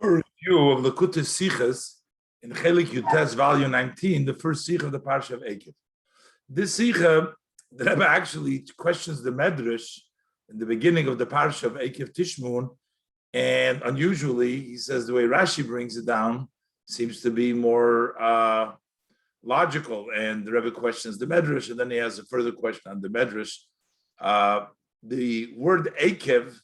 A review of the Kutis Sichas in Chelek Yutes, volume 19, the first sicha of the Parsha of Eikev. This sicha, the Rebbe actually questions the Medrash in the beginning of the Parsha of Eikev Tishmun, and unusually, he says the way Rashi brings it down seems to be more logical, and the Rebbe questions the Medrash, and then he has a further question on the Medrash. The word Eikev,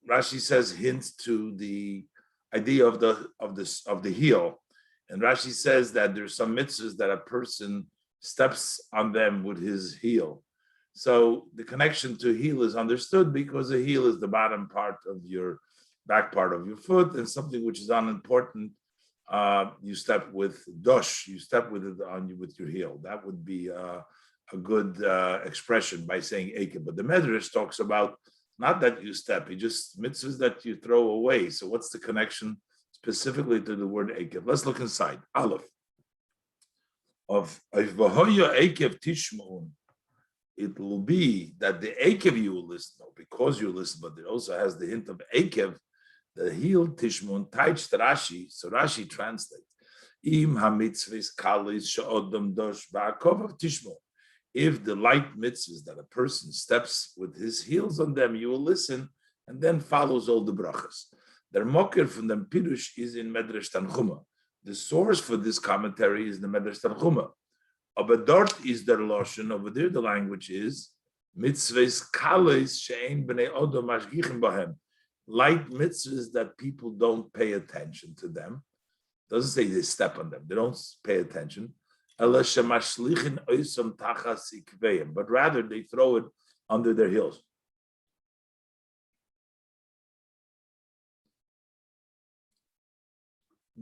Rashi says, hints to the idea of the heel, and Rashi says that there's some mitzvahs that a person steps on them with his heel. So the connection to heel is understood because the heel is the bottom part of your back part of your foot, and something which is unimportant, you step with dosh, you step with it on you with your heel. That would be a good expression by saying Eikev. But the Medrash talks about not that you step, it just mitzvahs that you throw away. So what's the connection specifically to the word Eikev? Let's look inside. Aleph. Of Vahoya Eikev Tishmun, it will be that the Eikev you will listen, no, because you listen, but it also has the hint of Eikev, the heel Tishmun, Taich Rashi, so Rashi translates. Im hamitzvahs kalis she'odam dosh ba'akov of Tishmun. If the light mitzvahs that a person steps with his heels on them, you will listen, and then follows all the brachas. Their mocker from the Pirush is in Medrash Tanchuma. The source for this commentary is the Medrash Tanchuma. But dort is their lashon. Over there, the language is mitzvahs kales she'ein b'nei odom mashgichim bahem. Light mitzvahs that people don't pay attention to them. Doesn't say they step on them. They don't pay attention. But rather they throw it under their heels.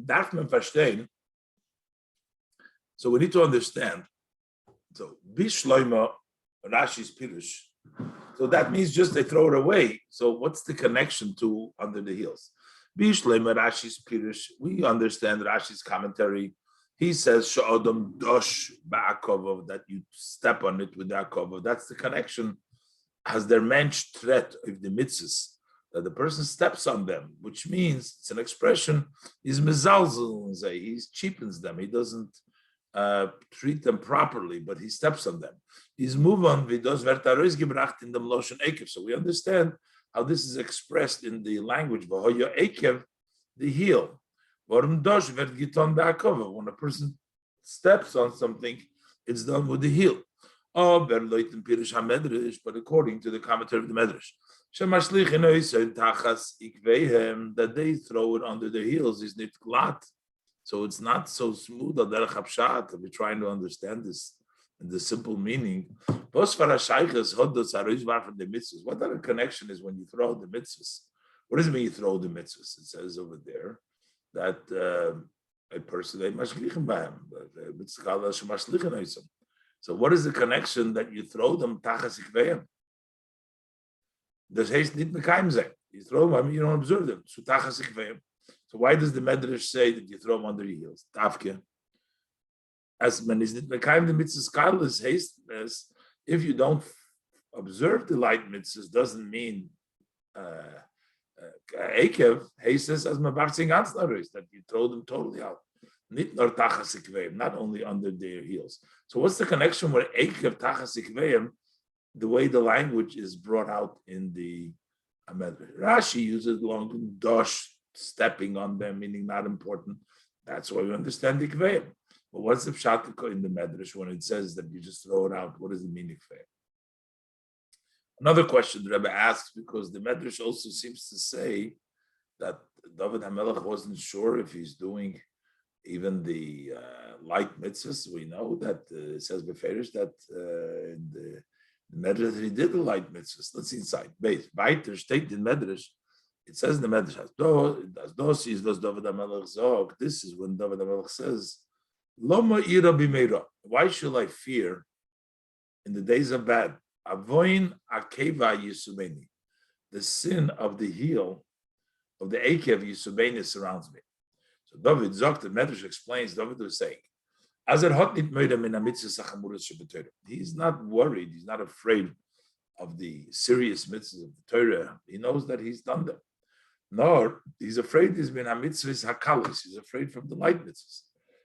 Darf man verstehen. So we need to understand. So Bishloima, Rashi's Pirush. So that means just they throw it away. So what's the connection to under the heels? Bishloima, Rashi's Pirush. We understand Rashi's commentary. He says, "Sha'odam dosh ba'akov," that you step on it with the akov. That's the connection. As their mensch threat of the mitzvahs, that the person steps on them, which means it's an expression. He's mezalzel, he cheapens them. He doesn't treat them properly, but he steps on them. He's move on. Vidos vertarois gebracht in the loshon Eikev. So we understand how this is expressed in the language. Vahoya Eikev, the heel. When a person steps on something, it's done with the heel. But according to the commentary of the Medrash, that they throw it under their heels is not glatt. So it's not so smooth. We're trying to understand this in the simple meaning. What other connection is when you throw the mitzvahs? What does it mean you throw the mitzvahs? It says over there that a person they mashglichem b'hem. So what is the connection that you throw them tachas ikveim? Das heißt nicht mekayim sein. You throw them, you don't observe them. So tachas ikveim. So why does the Medrash say that you throw them under your heels? Tafke. As man is nicht mekayim the mitzvahs kalas heißt as if you don't observe the light mitzvahs doesn't mean Eikev, he says, as that you throw them totally out. Not only under their heels. So what's the connection with Eikev tachas the way the language is brought out in the Medrash? Rashi uses long dosh, stepping on them, meaning not important. That's why we understand Ikveim. But what's the pshat in the Medrash when it says that you just throw it out? What does it mean Ikveim? Another question the Rebbe asks, because the Medrash also seems to say that David HaMelech wasn't sure if he's doing even the light mitzvahs. We know that it says Beferish that in the Medrash that he did the light mitzvahs. Let's see inside. Weiter steht in Medrash. It says in the Medrash, David HaMelech zog. This is when David HaMelech says, Loma ira b'meira. Why should I fear in the days of bad? Avoin akeva yisubeni, the sin of the heel of the Eikev yisubeni surrounds me. So David Zok, the Medrash explains, David was saying, he's not worried, he's not afraid of the serious mitzvahs of the Torah. He knows that he's done them. Nor he's afraid he's been a mitzvahs hakalis. He's afraid from the light mitzvahs.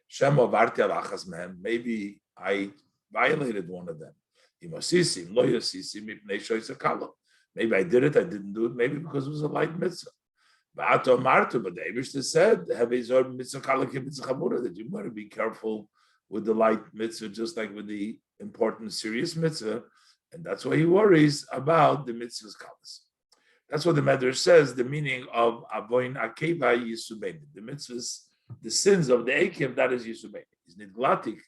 Shemo varti alachas mehem. Maybe I violated one of them. Imosisim lo yosisim mipnei shoyis hakala. Maybe I did it. I didn't do it. Maybe because it was a light mitzvah. But the Eibishter said, that you want to be careful with the light mitzvah, just like with the important, serious mitzvah. And that's why he worries about the mitzvah's kalas. That's what the Medrash says, the meaning of avoin akeva yisubein. The mitzvahs, the sins of the Eikev, that is yisubein. It's nidglatik.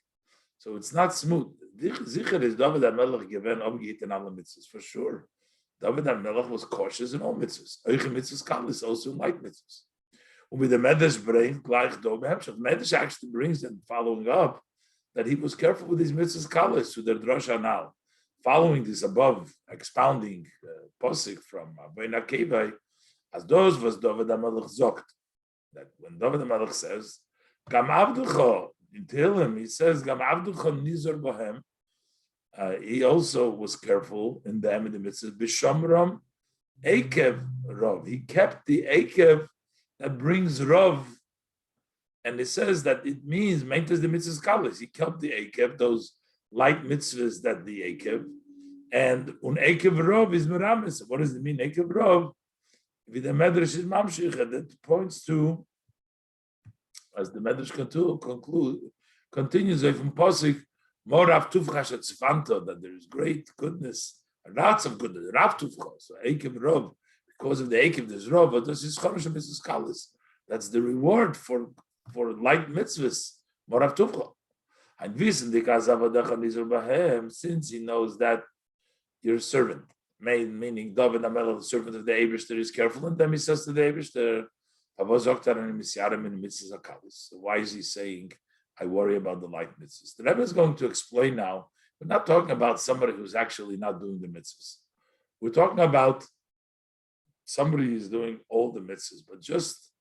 So it's not smooth. Zicher is David HaMelech given obgehiten alle mitzvahs, for sure. David HaMelech was cautious in all mitzvahs. Eiche mitzvahs kalis, also in light mitzvahs. And with the Medrash brings, gleich do behemshach. Medrash actually brings them following up that he was careful with his mitzvahs kalis, to their drasha now. Following this above, expounding posik from Avoin Akevai, as those was David HaMelech zokt. That when David HaMelech says, Gam Avducha, in Tehillim, he says, Gam Avducha nizor bohem. He also was careful in the mitzvahs. B'shomram Eikev Rav. He kept the Eikev that brings Rav, and it says that it means maintains the mitzvahs kalis. He kept the Eikev, those light mitzvahs that the Eikev, and un Eikev Rav is meramis. What does it mean, Eikev Rav? With the Medrash is mamshich, that points to, as the Medrash continues from posik. More Rav Tufcha Tzvanta, that there is great goodness, lots of goodness. Rav Tufcha, so Eikev Rav, because of the Eikev, there's Rav, but this is Chodesh Mitzvahs Kalis. That's the reward for light mitzvahs. More Rav Tufcha. And since he knows that your servant, meaning David HaMelech, the servant of the Eibishter, is careful, and then he says to the Eibishter, so why is he saying, I worry about the light mitzvahs? The Rebbe is going to explain now. We're not talking about somebody who's actually not doing the mitzvahs. We're talking about somebody who's doing all the mitzvahs, but just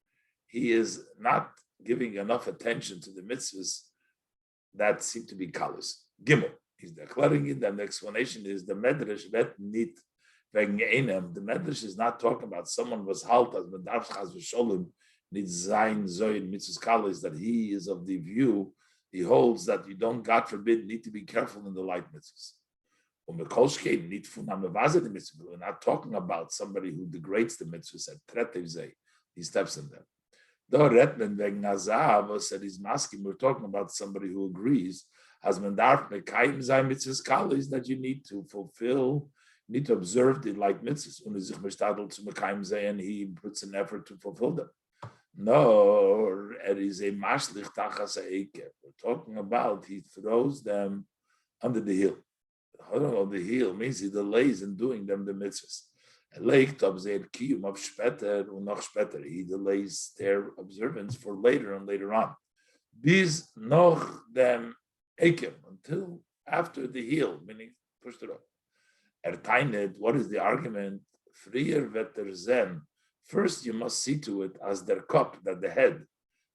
he is not giving enough attention to the mitzvahs that seem to be kalis. Gimel. He's declaring it, and the explanation is the Medrash vet nit wegen einem. The Medrash is not talking about someone was halt as medarf chas v'sholem nit zayin zoyin mitzvahs kalis, that he is of the view, he holds that you don't, God forbid, need to be careful in the light mitzvahs. We're not talking about somebody who degrades the mitzvahs and he steps in them. Though Retman wegen Nazav said he's masking, we're talking about somebody who agrees as mendarf mekayim zayin mitzvahs kalis, that you need to fulfill, need to observe the light mitzvahs. And he puts an effort to fulfill them. No, it is a mashlich tachas Eikev. We're talking about he throws them under the heel. On the heel means he delays in doing them the mitzvahs. He delays their observance for later and later on. Bis noch dem Eikev, until after the heel, meaning pushed it up. What is the argument? Frier vetter zen. First, you must see to it as their cup, that the head,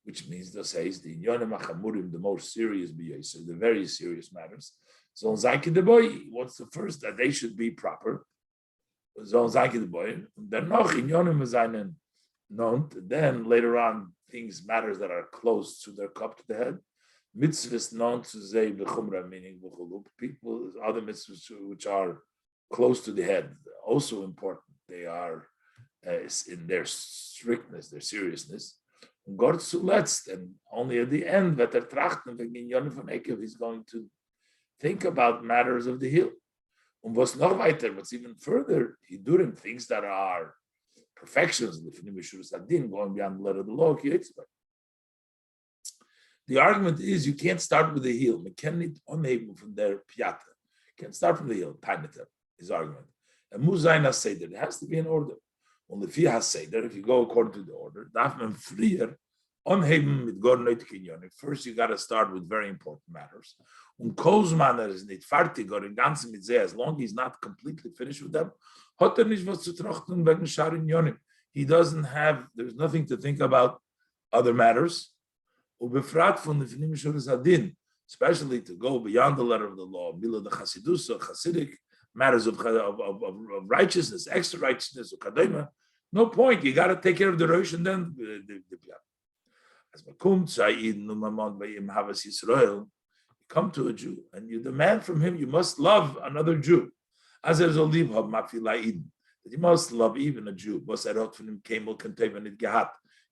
which means the says the inyonim achamurim, the most serious b'yosef, the very serious matters. So zayki the boy, what's the first, that they should be proper. So zayki the boy, then noch inyonim zayin nont. Then later on, things matters that are close to their cup, to the head. Mitzvahs non to zay b'chumra, meaning b'chuluk. People, other mitzvahs which are close to the head, also important. They are in their strictness, their seriousness. And only at the end, that he's going to think about matters of the heel. What's even further, he doing things that are perfections, going beyond the letter of the law. The argument is you can't start with the heel. From their piata. You can't start from the heel. His argument. And Muzaina said that it has to be in order. Only if you go according to the order, first you got to start with very important matters. As long as he's not completely finished with them, he doesn't have, there's nothing to think about other matters. Especially to go beyond the letter of the law, the Chasidusa, Hasidic matters of righteousness, extra righteousness, No point. You got to take care of the Rosh and then the Piyat. As you come to a Jew and you demand from him, you must love another Jew. As there's a libhab mafilaid, that you must love even a Jew.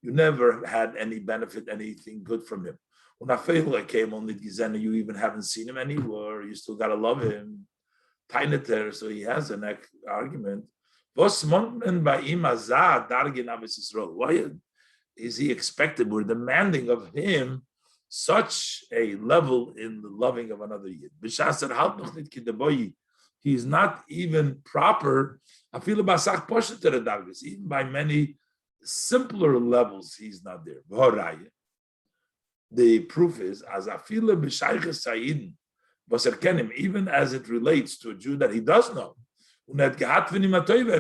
You never had any benefit, anything good from him. You even haven't seen him anywhere. You still got to love him. So he has an argument. Why is he expected? We're demanding of him such a level in the loving of another Yid. He's not even proper. Even by many simpler levels, he's not there. The proof is, even as it relates to a Jew that he does know, and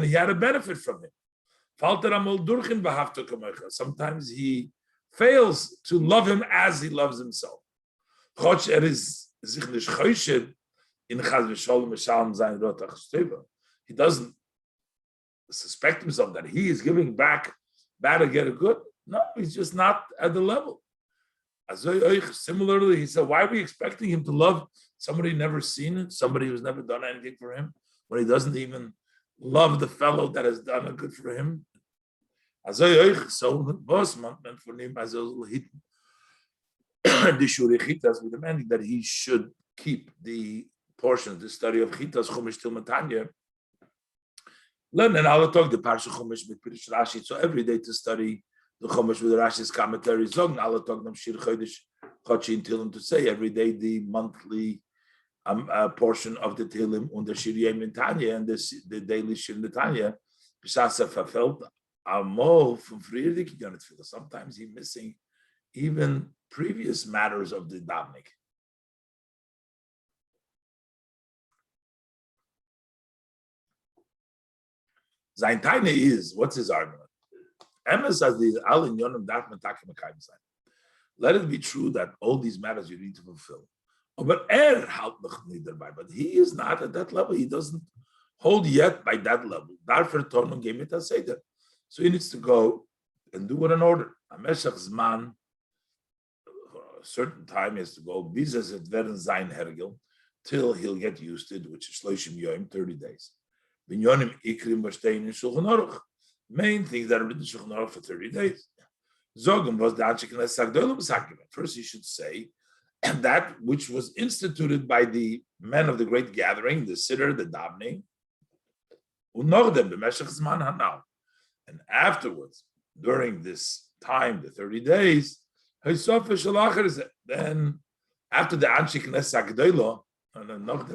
he had a benefit from him. Sometimes he fails to love him as he loves himself. He doesn't suspect himself that he is giving back bad to get a good. No, he's just not at the level. Similarly, he said, why are we expecting him to love somebody never seen it, somebody who's never done anything for him, when he doesn't even love the fellow that has done a good for him? So the boss meant for him as we demanding that he should keep the portion, the study of Chitas Chumash till Matanya. Learn and I'll talk the Parsha Chumash with Pirish Rashi. So every day to study the Chumash with Rashi's commentary. Zog I'll talk them Shir Chodesh Chachin Tilim to say every day the monthly portion of the Tilim und der Shir Yom in Tanya and the daily Shir in the Tanya. B'shasa verfällt Amol from Friedrich Yonit Tefillah. Sometimes he's missing even previous matters of the davening. Sein Taine is, what's his argument? Let it be true that all these matters you need to fulfill. But he is not at that level. He doesn't hold yet by that level. So he needs to go and do it in order. A certain time he has to go till he'll get used to it, which is 30 days. Main things that are in the Shulchan Aruch for 30 days. First, he should say, and that which was instituted by the men of the great gathering, the siddur, the davening, and afterwards, during this time, the 30 days, then after the Anshe Knesset Agdolah,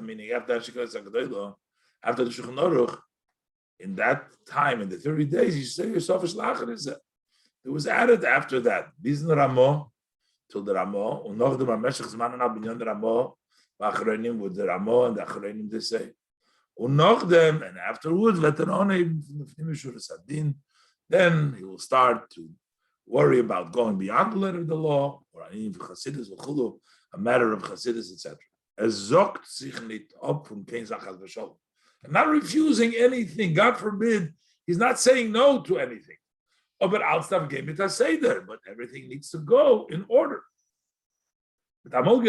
meaning after Anshe Knesset Agdolah, after the Shulchan Aruch, in that time, in the 30 days, you say yourself it was added after that. Bizn Ramo till the Ramo, and noch the Meshach Zman and Binyan the Ramo, Achronim with the Ramo and the Achronim they say. And afterwards, then he will start to worry about going beyond the letter of the law, or a matter of Chassidus, etc. Zogt sich nicht ab from kein Zachas v'sholom. And not refusing anything. God forbid, he's not saying no to anything. But Alstav gave it a seder, but everything needs to go in order. Sometimes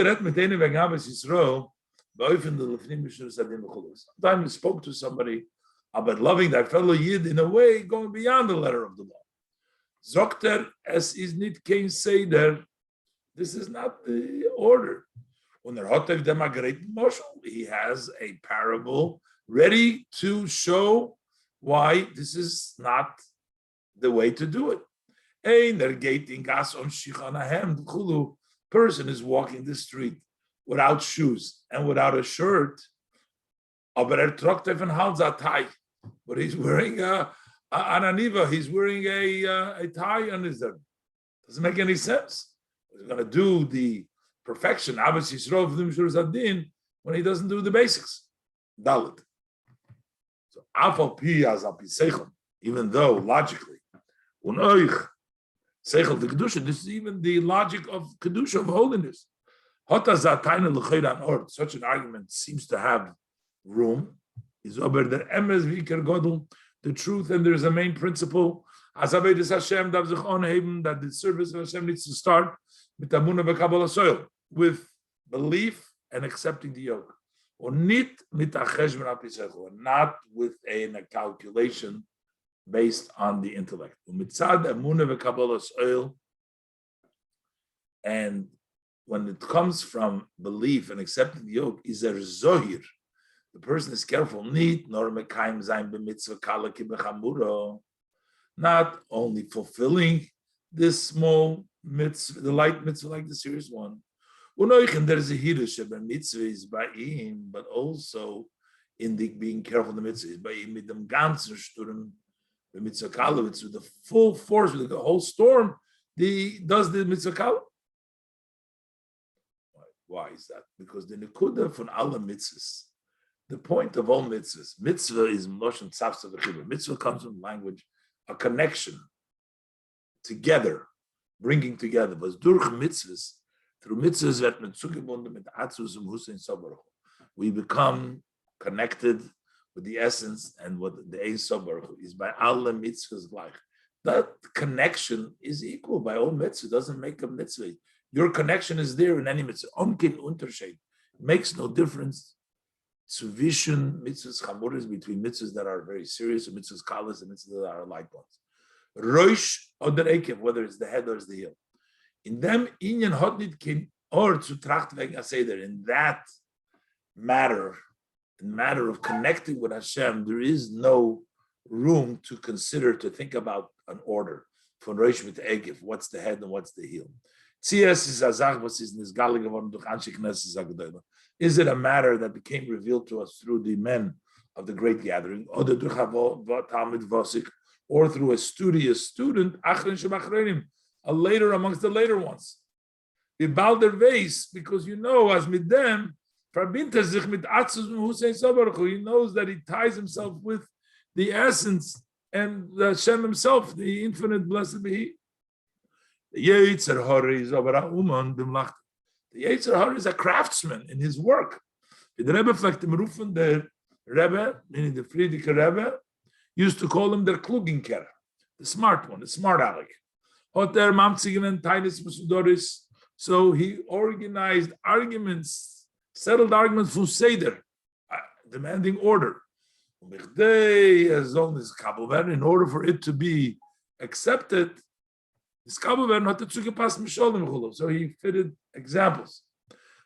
we spoke to somebody about loving that fellow Yid in a way going beyond the letter of the law. Zokter es is nit kein seder. This is not the order. He has a parable ready to show why this is not the way to do it. Person is walking the street without shoes and without a shirt, but he's wearing an aniva, he's wearing a tie on his head. Doesn't make any sense. He's going to do the perfection, when he doesn't do the basics. Dalit. So, even though logically, this is even the logic of Kedusha, of holiness. Such an argument seems to have room. the truth, and there's a main principle. As Avodas Hashem darf sich anheben, that the service of Hashem needs to start with Amunah v'Kabbalas Ol, with belief and accepting the yoke, or not with a calculation based on the intellect. And when it comes from belief and accepting the yoke, is a zohir. The person is careful, not only fulfilling this small mitzvah, the light mitzvah like the serious one. There's a hidush mitzvah is by him, but also in the being careful the mitzvah is by him with them ganzen Sturm, the mitzvah kalowitz with the full force, with the whole storm. Does the mitzvah kalowitz? Why is that? Because the nekuda from all mitzvahs, the point of all mitzvahs, mitzvah is moshen tzavsa v'chibur. Mitzvah comes from language, a connection, together, bringing together. But durch mitzvahs, through mitzvahs wird man zugebunden mit Atzus und Hussein Sobaruch. We become connected with the essence and what the Ein Sobaruch is by alle mitzvahs gleich. That connection is equal by all mitzvahs. Doesn't make a mitzvah. Your connection is there in any mitzvah. Onkin Unterschied makes no difference. Zwischen mitzvahs chamuras, between mitzvahs that are very serious and mitzvahs kalas and mitzvahs that are light ones. Roish oder Eikev, whether it's the head or it's the heel. In them, inyan hot nit kin or zu tracht wegen aseder. In that matter, of connecting with Hashem, there is no room to consider, to think about an order. Von Roish mit Eikev, what's the head and what's the heel. Is it a matter that became revealed to us through the men of the great gathering, or through a studious student, a later amongst the later ones? Because you know, as mit them, he knows that he ties himself with the essence and Hashem himself, the infinite blessed be He. The Yetzer Hara is a craftsman in his work. The Rebbe, meaning the Friedrich Rebbe, used to call him der Klugenker, the smart one, the smart aleck. So he organized arguments, settled arguments for Seder, demanding order. In order for it to be accepted, so he fitted examples.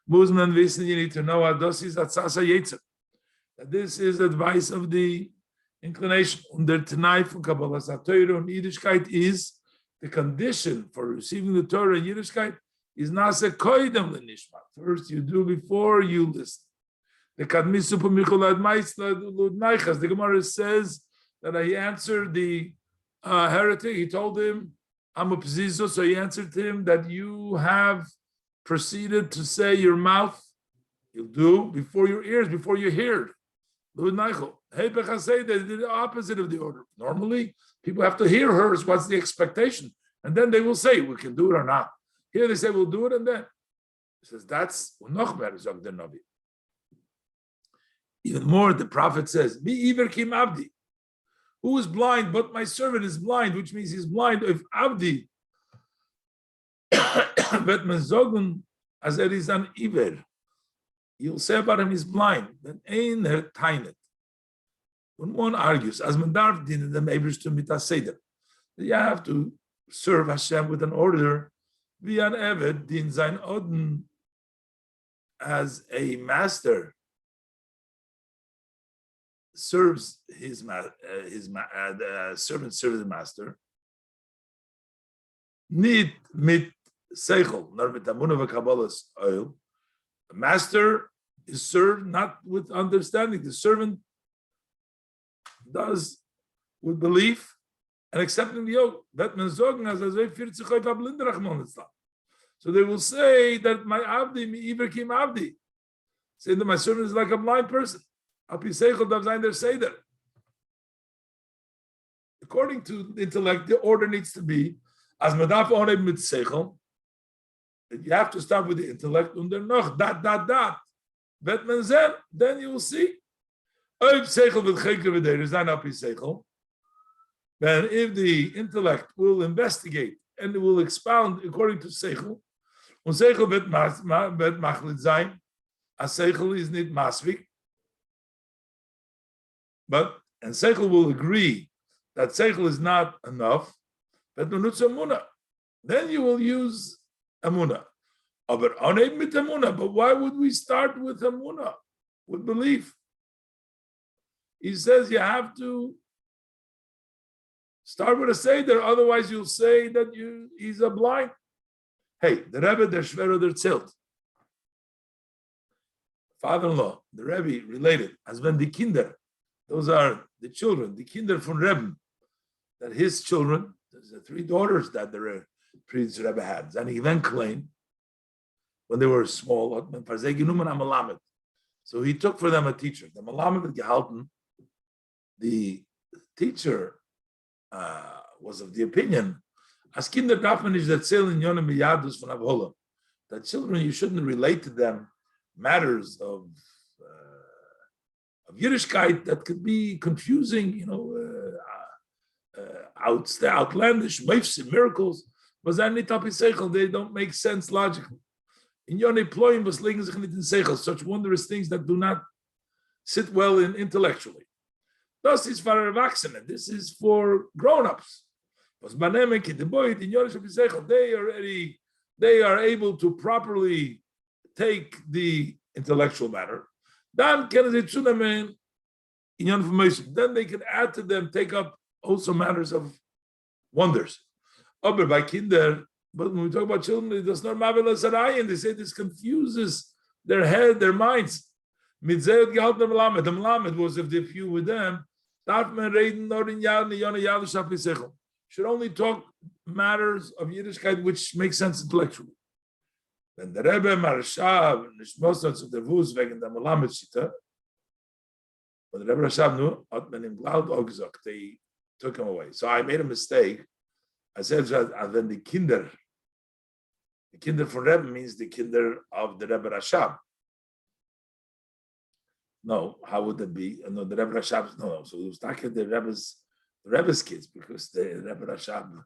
You need to know that this is the advice of the inclination. The is the condition for receiving the Torah in Yiddishkeit is nase koidem lenishma. First you do before you listen. The Gemara says that he answered the heretic. He told him, I'm a pzizo, so he answered to him that you have proceeded to say your mouth, you'll do before your ears, before you hear. Hey, they did the opposite of the order. Normally, people have to hear hers, what's the expectation? And then they will say, we can do it or not. Here they say, we'll do it, and then. He says, that's noch better, sagt der Navi. Even more, the prophet says, Mi iver kim abdi. Who is blind? But my servant is blind, which means he's blind. If Abdi, but Mazogun, as it is an Iver, you'll say about him he's blind. Then ein her tainet. When one argues, as man darf dienen dem Ebersten mit Seder, you have to serve Hashem with an order. Wie an Eved din sein Oden, as a master serves his servant serves the master. Nit mit seichel, nor mit amunah v'kabbalas oil. The master is served not with understanding. The servant does with belief and accepting the yoke. So they will say that my abdi, mi iver kim abdi. Say that my servant is like a blind person. According to intellect, the order needs to be as madaf oneb mit seichel. You have to start with the intellect under noch dot. Then you will see. Oib seichel with cheker v'der is not api seichel. Then if the intellect will investigate and it will expound according to Seichel, und Seichel wird machlit sein, a Seichel is nicht masvik, and Seichel will agree that Seichel is not enough, but then you will use Amunah. But why would we start with Amunah, with belief? He says you have to start with a Seder, otherwise you'll say that he's a blind. Hey, the Rebbe, der Schwerer, der Zelt. Father-in-law, the Rebbe related, as when the Kinder, those are the children, the Kinder from Rebbe, that his children, there's the 3 daughters that the previous Rebbe had. And he then claimed, when they were small, so he took for them a teacher. The Malamed gehalten, the teacher was of the opinion, as Kinder darf man nicht erzählen Yonim Miyadus von Avholam, that children, you shouldn't relate to them matters of Yiddishkeit that could be confusing, outlandish, miracles, but they don't make sense logically. In Yoni Ploim was legen sich nicht in Seichel, such wondrous things that do not sit well in intellectually. Thus is for Erwachsene, this is for grown-ups. They are able to properly take the intellectual matter. Then they can add to them, take up also matters of wonders. Aber by Kinder, but when we talk about children, it does not matter. They say this confuses their head, their minds. The Melamed was if the few with them, should only talk matters of Yiddishkeit which make sense intellectually. Then the Rebbe Marashav, Nishmosats of the Vuz wegen der Melamed Shita, but the Rebbe Marashav knew, hat man ihm glaub auch gesagt, they took him away. So I made a mistake. I said, and then the Kinder from Rebbe means the Kinder of the Rebbe Rashab. No, how would that be? No, the Rebbe Rashab, no. So it was talking the Rebbe's kids, because the Rebbe Rashab,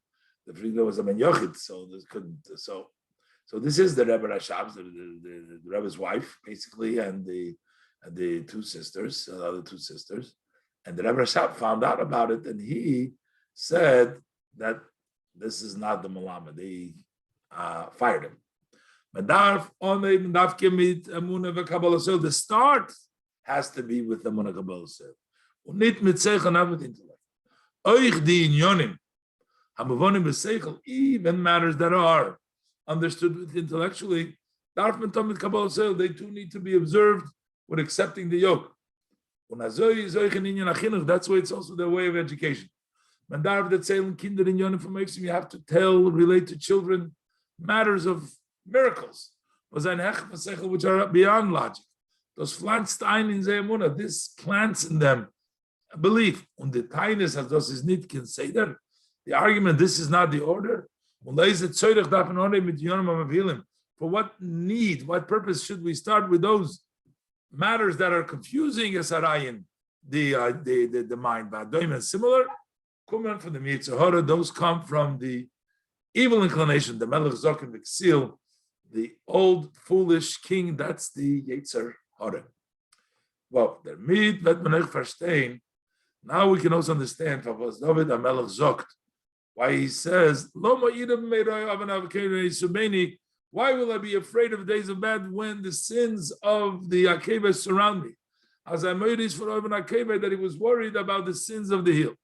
the Friedrich was a Ben Yochid, so this couldn't. So this is the Rebbe Rashab, the Rebbe's wife, basically, and the 2 sisters, the other 2 sisters, and the Rebbe Rashab found out about it, and he said that this is not the Melamed. They fired him. The start has to be with the Emunah Kabbalah Sel. Und nicht mit Seichel, not with intellect. Euch die Inyonim, Hamavonim b'Seichel, even matters that are understood with intellectually, darf man mit Kabbalah Sel, they too need to be observed with accepting the yoke. That's why it's also the way of education. Man darf that Seilen Kinder Inyonim information, you have to relate to children matters of miracles, which are beyond logic. Those pflanzt ein in seine Emunah, this plants in them a belief. Und the Tainus as das is nicht considered. The argument, this is not the order. For what need, what purpose should we start with those matters that are confusing as Arayin, the mind? But similar, come from the Mitzvah, those come from the evil inclination, the Melech Zok and the Ksil, the old foolish king, that's the Yetzer Hara. Well, der Miet wird man nicht verstehen. Now we can also understand was David HaMelech zogt, why he says, why will I be afraid of days of bad when the sins of the Eikev surround me? As I made this for Eikev, that he was worried about the sins of the hill.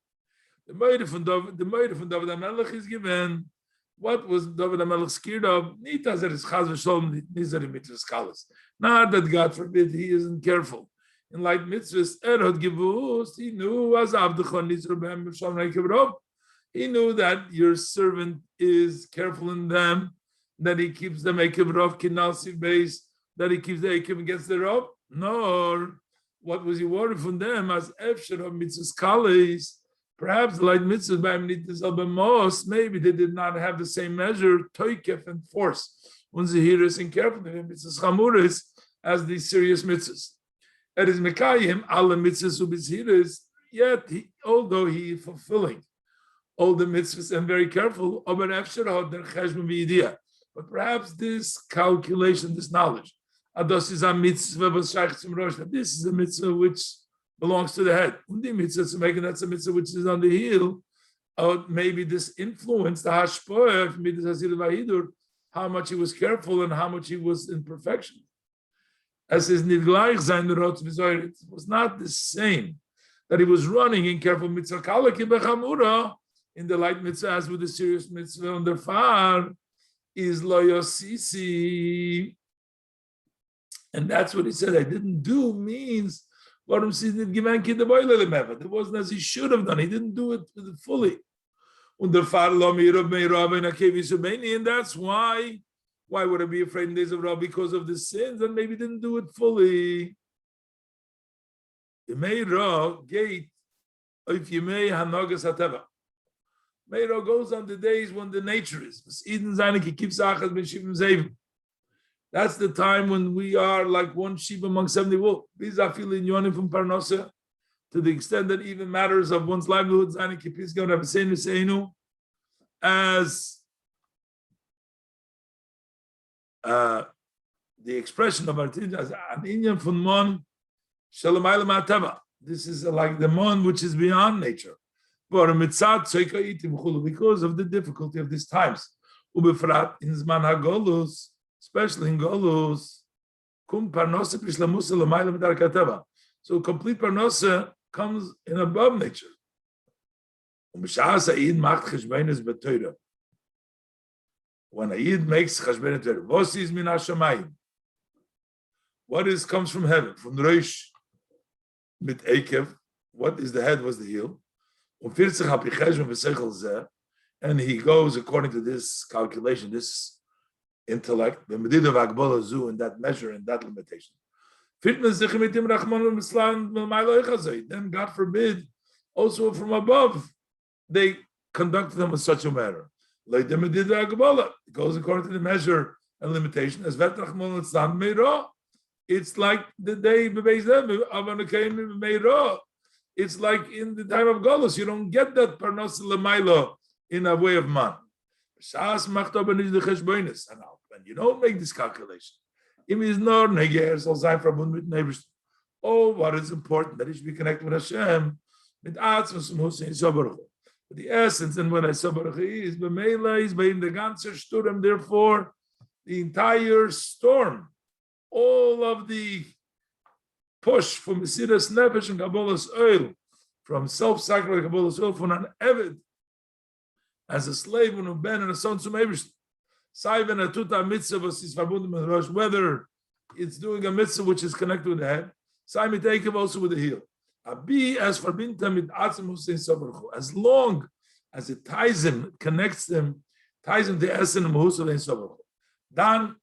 The Moed from David HaMelech is given. What was David HaMelech scared of? Not that, God forbid, he isn't careful. In like mitzvahs, he knew as he knew that your servant is careful in them, that he keeps them Eikev Rov Kinalsi base, that he keeps the Eikev against the Rov. Nor what was he worried from them as Efsher of mitzvahs kalis. Perhaps like mitzvahs by most, maybe they did not have the same measure, toikef and force, unzehiris and careful mitzvahs chamuris as the serious mitzvahs. It is mekayim ala mitzvahs ubizhiris. Yet, although he is fulfilling all the mitzvahs and very careful. But perhaps this calculation, this knowledge, this is a mitzvah which belongs to the head. That's a mitzvah which is on the heel. Maybe this influence, the hashpoah, how much he was careful and how much he was in perfection. As his nidgleich sein it was not the same that he was running in careful mitzvah in the light mitzvah as with the serious mitzvah on the far is loyosisi. And that's what he said. I didn't do means there wasn't as he should have done. He didn't do it fully. And that's why would I be afraid in days of Ra? Because of the sins and maybe didn't do it fully. The Meira gate if you may hanogas hateva. Meira goes on the days when the nature is. That's the time when we are like one sheep among 70 wolves. These are feeling yonim from parnosa, to the extent that even matters of one's livelihood as the expression of Artin as an inyan from mon shalamaylam ateva. This is like the mon which is beyond nature. But because of the difficulty of these times, ubefrat in zman hagolus, especially in golus, kum parnosa pishlamusa lamaylam darkateva. So complete parnosa comes in above nature. When a Yid makes cheshbon Torah, what is min hashamayim? What comes from heaven? From the Reish mit Eikev. What is the head? What's the heel? And he goes according to this calculation, this intellect, in that measure, in that limitation. Then God forbid, also from above, they conduct them in such a manner. It goes according to the measure and limitation. It's like the day it's like in the time of Golus, you don't get that parnos lemailo in a way of man. And you don't make this calculation. Oh, what is important that it should be connected with Hashem. The essence and what I saw is b'meila is in the ganzer sturm. Therefore, the entire storm, all of the push from Mesiras Nefesh and Kabbalah's oil, from self-sacrifice Kabbalah's oil, from an Eved, as a slave and a ben and a son to Eibishter. Saiven atuta mitzvah is verbunden mit Rosh, whether it's doing a mitzvah which is connected with the head, Sai mit Eikev also with the heel. Abi as verbinta mit Atzem Hussein Soberchu, as long as it ties him, connects him, ties him to Essen and Hussein Soberchu. Then,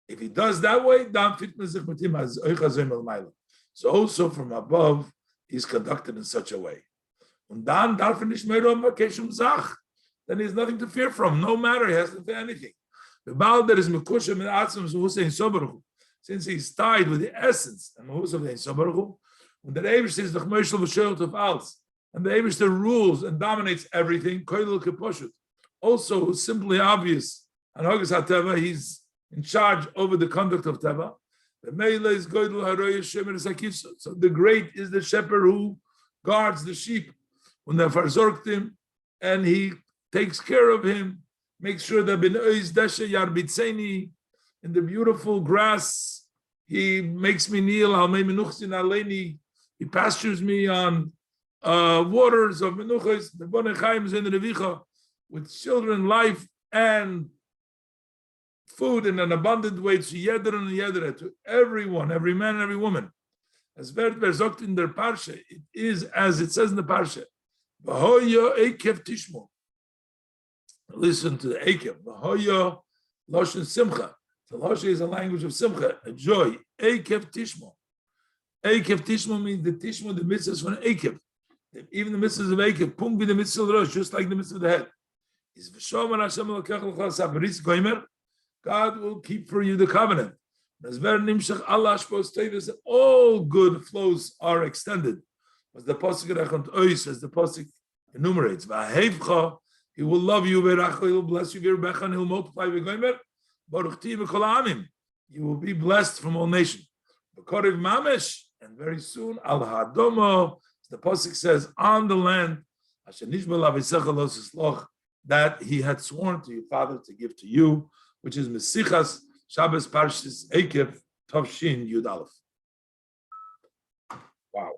if he does that way, then fitness mit him as Oichazim El Maila. So also from above, he's conducted in such a way. And then darf nicht mehr vacation Zach. Then he has nothing to fear from. No matter, he has to fear anything. The Baal that is Mekusha min Atzem Hussein Soberchu, since he's tied with the essence and Hussein Soberchu, when the Eibush is the commercial v'shoyot of Als, and the Eibush rules and dominates everything, koilul keposhut. Also, simply obvious, and Hogas HaTeva, he's in charge over the conduct of Teva. The Meila is goydel haroya shemer sakifso. So the great is the shepherd who guards the sheep when they verzorgt him, and he takes care of him, makes sure that bin ois deshe yarbitzeni, in the beautiful grass, he makes me kneel, al mei menuchsin aleni. He pastures me on waters of menuchas, the bonei chaim in the nevicha, with children, life, and food in an abundant way to yeder and yeder, to everyone, every man, every woman. As Vert verzogt in their parsha, it is as it says in the parsha. V'hoyo Eikev tishmo. Listen to the Eikev. V'hoyo loshen simcha. The loshen is a language of simcha, a joy. Eikev tishmo. Eikev tishmo means the tishmo, the mitzvahs from Eikev. Even the mitzvahs of Eikev, pum be the mitzvah of the rosh, just like the mitzvah of the head. Is v'shomer Hashem l'kach l'chal sabaris goymer. God will keep for you the covenant. As ver nimshach Allah shpos tevis, all good flows are extended. As the pasuk rechont ois, as the pasuk enumerates, v'ahevcha He will love you, he will bless you, and he'll multiply. You will be blessed from all nations. And very soon, Al Hadomo, the Pasuk says, on the land, that he had sworn to your father to give to you, which is Mesichas Shabbos Parshas Eikev Tavshin Yud Aleph. Wow.